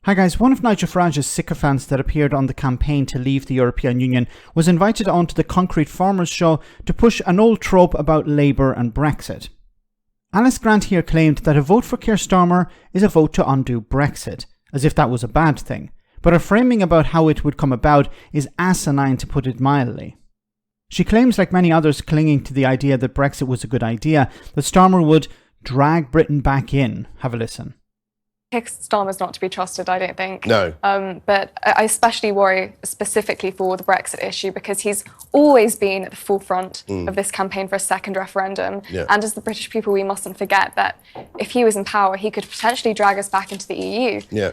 Hi guys, one of Nigel Farage's sycophants that appeared on the campaign to leave the European Union was invited onto the Concrete Farmers show to push an old trope about Labour and Brexit. Alice Grant here claimed that a vote for Keir Starmer is a vote to undo Brexit, as if that was a bad thing, but her framing about how it would come about is asinine to put it mildly. She claims, like many others clinging to the idea that Brexit was a good idea, that Starmer would drag Britain back in. Have a listen. Keir Starmer's not to be trusted, I don't think. No. But I especially worry specifically for the Brexit issue because he's always been at the forefront of this campaign for a second referendum. Yeah. And as the British people, we mustn't forget that if he was in power, he could potentially drag us back into the EU. Yeah.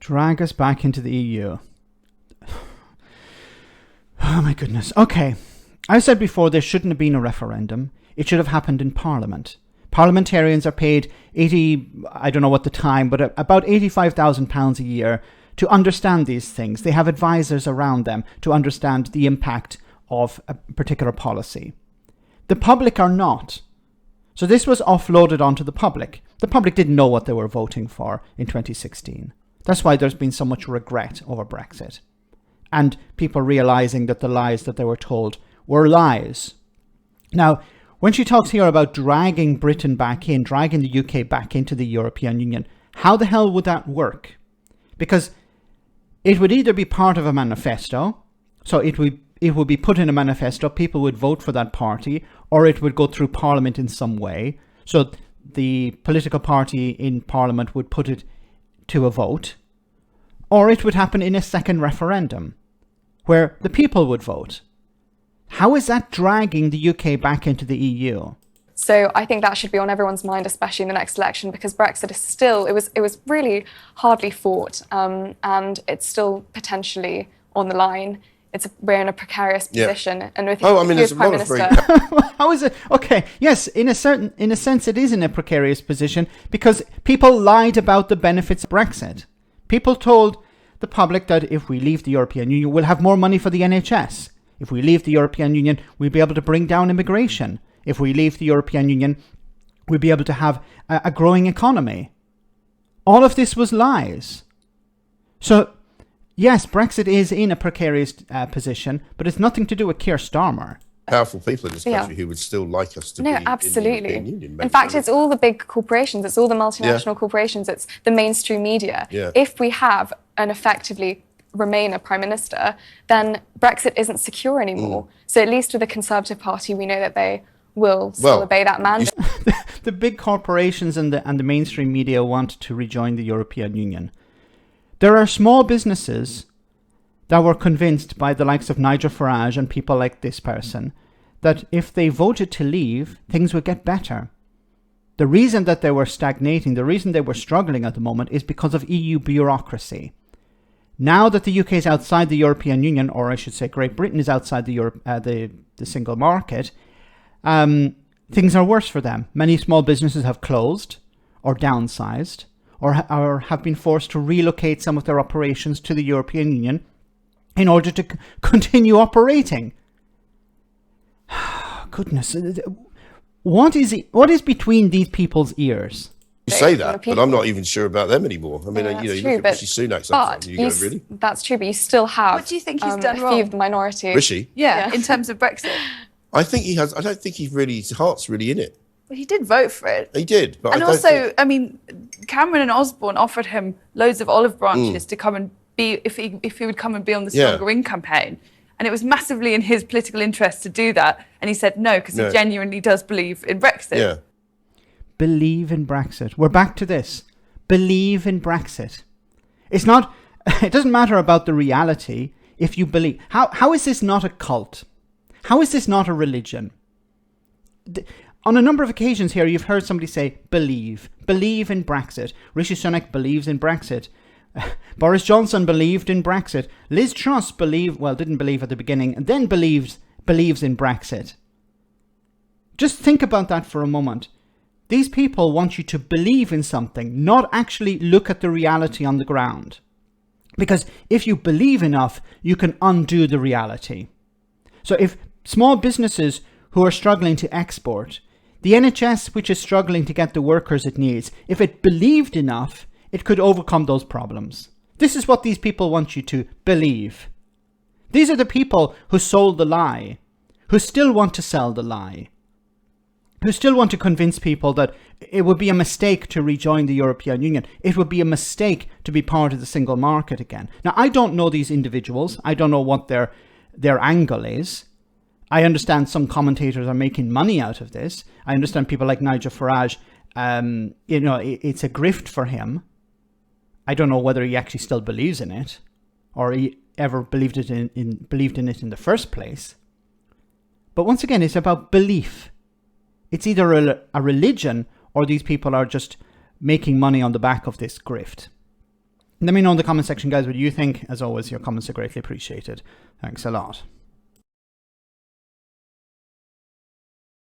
Drag us back into the EU. Oh my goodness. Okay. I said before there shouldn't have been a referendum. It should have happened in Parliament. Parliamentarians are paid I don't know what the time, but about £85,000 a year to understand these things. They have advisors around them to understand the impact of a particular policy. The public are not. So this was offloaded onto the public. The public didn't know what they were voting for in 2016. That's why there's been so much regret over Brexit. And people realising that the lies that they were told were lies. Now, when she talks here about dragging Britain back in, dragging the UK back into the European Union, how the hell would that work? Because it would either be part of a manifesto, so it would be put in a manifesto, people would vote for that party, or it would go through Parliament in some way. So the political party in Parliament would put it to a vote, or it would happen in a second referendum, where the people would vote. How is that dragging the UK back into the EU? So I think that should be on everyone's mind, especially in the next election, because Brexit is still, it was really hardly fought, and it's still potentially on the line. We're in a precarious position, and with there's Prime a lot of Minister. How is it? Okay, yes, in a sense, it is in a precarious position because people lied about the benefits of Brexit. People told the public that if we leave the European Union, we'll have more money for the NHS. If we leave the European Union, we'll be able to bring down immigration. If we leave the European Union, we'll be able to have a growing economy. All of this was lies. So, yes, Brexit is in a precarious position, but it's nothing to do with Keir Starmer. Powerful people in this country who would still like us to be absolutely. in the European Union. In fact, it's all the big corporations, it's all the multinational corporations, it's the mainstream media. Yeah. If we have an effectively Remainer Prime Minister, then Brexit isn't secure anymore. So at least with the Conservative Party, we know that they will still obey that mandate. The big corporations and the mainstream media want to rejoin the European Union. There are small businesses that were convinced by the likes of Nigel Farage and people like this person that if they voted to leave, things would get better. The reason that they were stagnating, the reason they were struggling at the moment is because of EU bureaucracy. Now that the UK is outside the European Union, or I should say Great Britain is outside the single market, things are worse for them. Many small businesses have closed or downsized or have been forced to relocate some of their operations to the European Union in order to continue operating. Goodness. What is between these people's ears? You say that, but I'm not even sure about them anymore. I mean, you look at Rishi Sunak sometimes, and you go, really? That's true, but you still have what do you think he's done a wrong? few of the minority. Rishi? Yeah, in terms of Brexit. I think he has. I don't think his heart's really in it. Well, he did vote for it. He did, but and I don't also, think... I mean, Cameron and Osborne offered him loads of olive branches to come and be, if he would come and be on the Stronger In campaign. And it was massively in his political interest to do that. And he said no, because he genuinely does believe in Brexit. Yeah. Believe in Brexit. We're back to this. Believe in Brexit. It doesn't matter about the reality if you believe. How is this not a cult? How is this not a religion? On a number of occasions here, you've heard somebody say, believe in Brexit. Rishi Sunak believes in Brexit. Boris Johnson believed in Brexit. Liz Truss didn't believe at the beginning, and then believes in Brexit. Just think about that for a moment. These people want you to believe in something, not actually look at the reality on the ground. Because if you believe enough, you can undo the reality. So if small businesses who are struggling to export, the NHS, which is struggling to get the workers it needs, if it believed enough, it could overcome those problems. This is what these people want you to believe. These are the people who sold the lie, who still want to sell the lie, who still want to convince people that it would be a mistake to rejoin the European Union. It would be a mistake to be part of the single market again. Now, I don't know these individuals. I don't know what their angle is. I understand some commentators are making money out of this. I understand people like Nigel Farage, it's a grift for him. I don't know whether he actually still believes in it or he ever believed in it in the first place. But once again, it's about belief. It's either a religion or these people are just making money on the back of this grift. Let me know in the comment section, guys, what you think. As always, your comments are greatly appreciated. Thanks a lot.